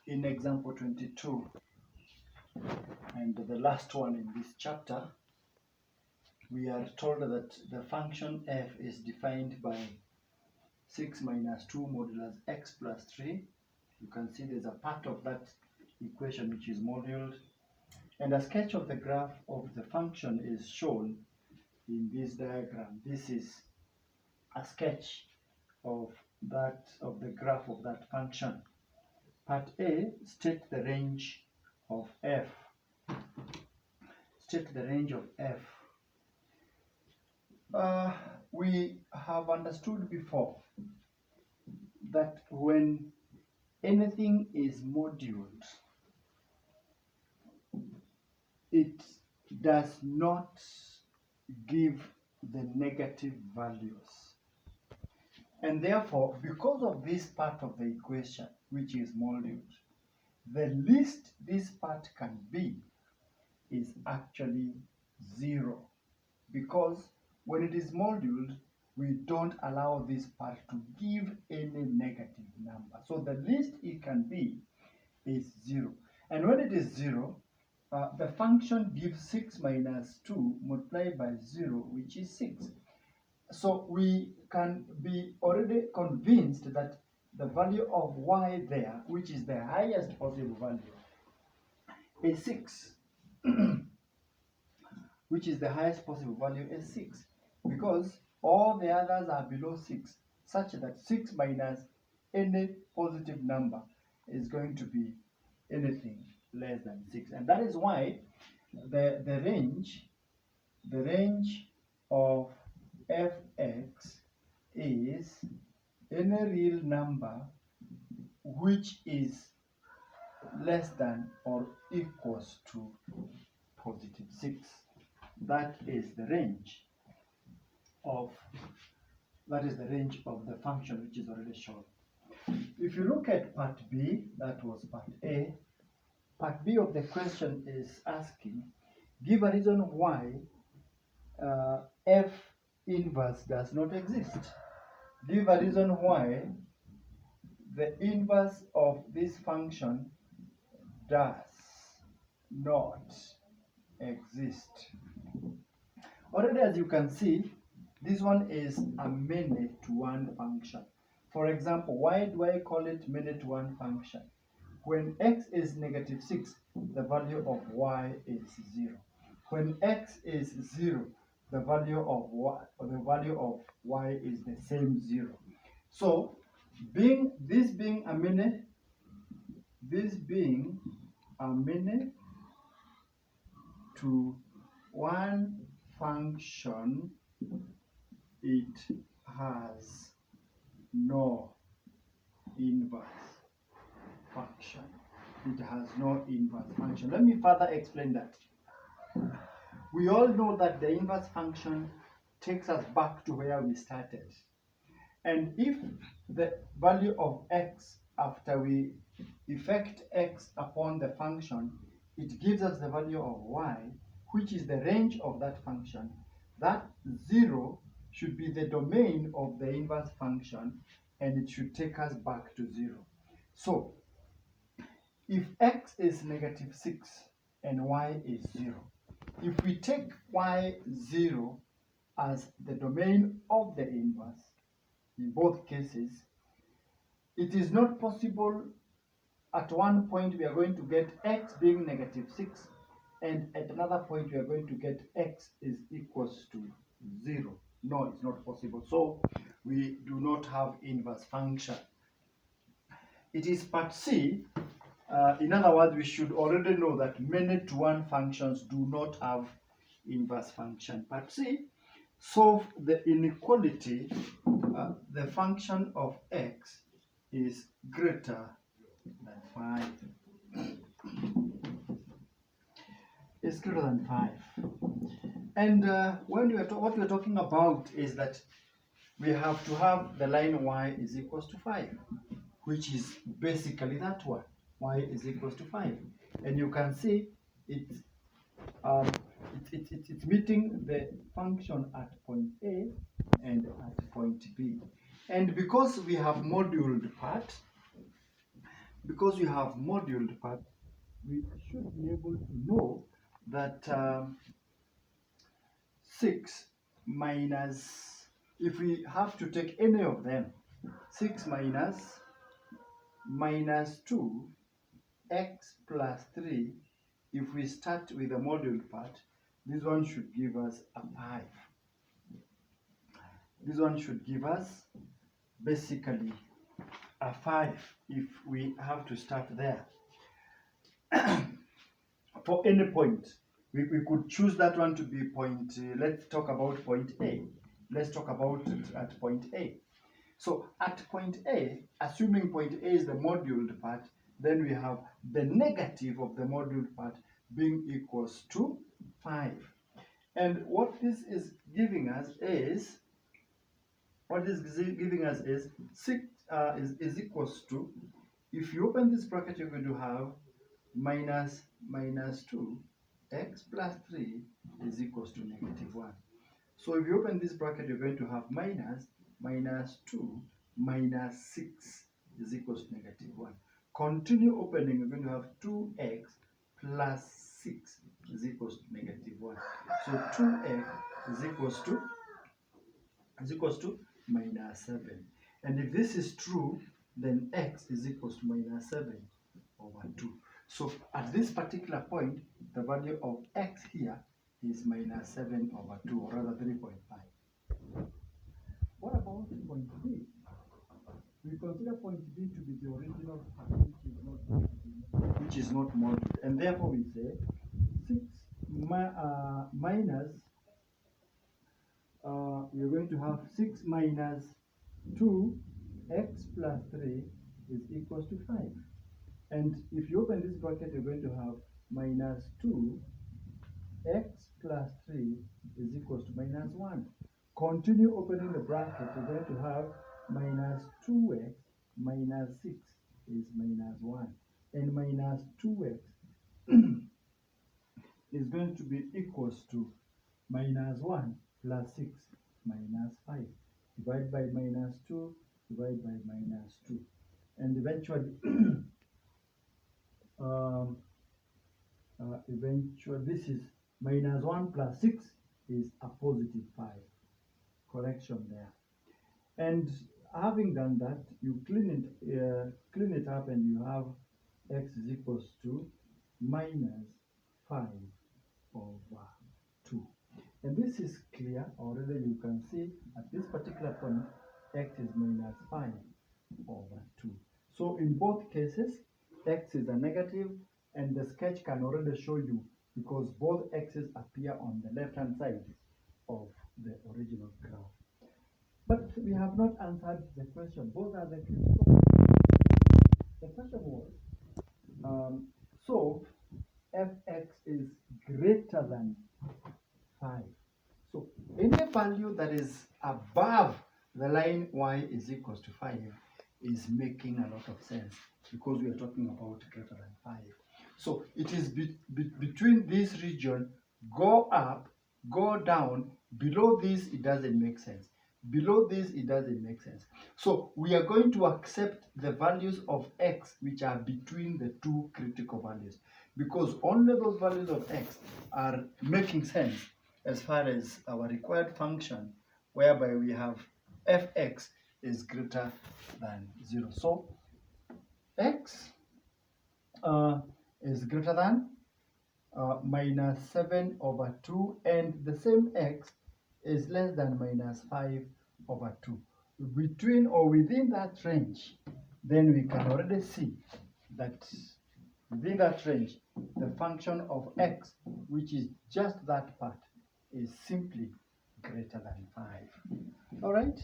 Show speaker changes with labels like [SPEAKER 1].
[SPEAKER 1] in example 22 and the last one in this chapter, we are told that the function f is defined by 6 minus 2 modulus x plus 3. You can see there's a part of that equation which is moduled, and a sketch of the graph of the function is shown in this diagram. This is a sketch of the graph of that function. Part A, state the range of f. State the range of f. We have understood before that when anything is moduled, it does not give the negative values. And therefore, because of this part of the equation, which is moduled, the least this part can be is actually 0. Because when it is moduled, we don't allow this part to give any negative number. So the least it can be is 0. And when it is 0, the function gives 6 minus 2 multiplied by 0, which is 6. So we can be already convinced that the value of y there, which is the highest possible value, is 6. Which is the highest possible value is 6. Because all the others are below 6, such that 6 minus any positive number is going to be anything less than 6. And that is why the range of fx is any real number which is less than or equals to positive 6. That is the range of the function, which is already shown. If you look at part B, that was part A. Part B of the question is asking, give a reason why f inverse does not exist. Give a reason why the inverse of this function does not exist. Already, as you can see, this one is a many-to-one function. For example, why do I call it many-to-one function? When x is negative 6, the value of y is 0. When x is 0, the value of y is the same 0. So, this being a many to one function, it has no inverse function. It has no inverse function. Let me further explain that. We all know that the inverse function takes us back to where we started. And if the value of x, after we effect x upon the function, it gives us the value of y, which is the range of that function, that 0 should be the domain of the inverse function, and it should take us back to 0. So, if x is negative 6 and y is 0, if we take y 0 as the domain of the inverse, in both cases, it is not possible at one point we are going to get x being negative 6, and at another point we are going to get x is equals to 0. No, it's not possible. So we do not have inverse function. It is part C. In other words, we should already know that many-to-one functions do not have inverse function. Part C, solve the inequality. The function of x is greater than 5. It's greater than 5. And what we are talking about is that we have to have the line y is equals to 5, which is basically that one. Y is equals to 5. And you can see it's meeting the function at point A and at point B. And because we have moduled part, because we have moduled part, we should be able to know that 6 minus, if we have to take any of them, 6 minus 2 x plus 3, if we start with the moduled part, this one should give us a 5. This one should give us basically a 5 if we have to start there. For any point, we could choose that one to be point, let's talk about point A. Let's talk about it at point A. So at point A, assuming point A is the moduled part, then we have the negative of the moduled part being equals to 5. And what this is giving us is, 6 is equals to, if you open this bracket, you're going to have minus 2 x plus 3 is equals to negative 1. So if you open this bracket, you're going to have minus 2 minus 6 is equals to negative 1. Continue opening, you're going to have 2x plus 6 is equals to negative 1. So 2x is equals to minus 7. And if this is true, then x is equals to minus 7 over 2. So at this particular point, the value of x here is minus 7 over 2, or rather 3.5. What about point B? We consider point B to be the original part, which is not modular. And therefore we say 6 minus, we're going to have 6 minus 2x plus 3 is equals to 5. And if you open this bracket, you're going to have minus 2x plus 3 is equals to minus 1. Continue opening the bracket, you're going to have minus 2x minus 6 is minus 1. And minus 2x is going to be equals to minus 1 plus 6 minus 5. Divide by minus 2, divide by minus 2. And eventually, this is minus 1 plus 6 is a positive 5. Correction there. And having done that, you clean it up, and you have x is equals to minus 5 over 2. And this is clear already. You can see at this particular point, x is minus 5 over 2. So in both cases, x is a negative, and the sketch can already show you, because both x's appear on the left-hand side of the original graph. But we have not answered the question. Both are the critical. The question was, so fx is greater than 5. So any value that is above the line y is equals to 5 is making a lot of sense, because we are talking about greater than 5. So it is between this region, go up, go down. Below this, it doesn't make sense. Below this, it doesn't make sense. So we are going to accept the values of x which are between the two critical values, because only those values of x are making sense as far as our required function, whereby we have fx is greater than 0. So x is greater than minus 7 over 2, and the same x is less than minus 5 over 2. Between or within that range, then we can already see that within that range, the function of x, which is just that part, is simply greater than 5. All right?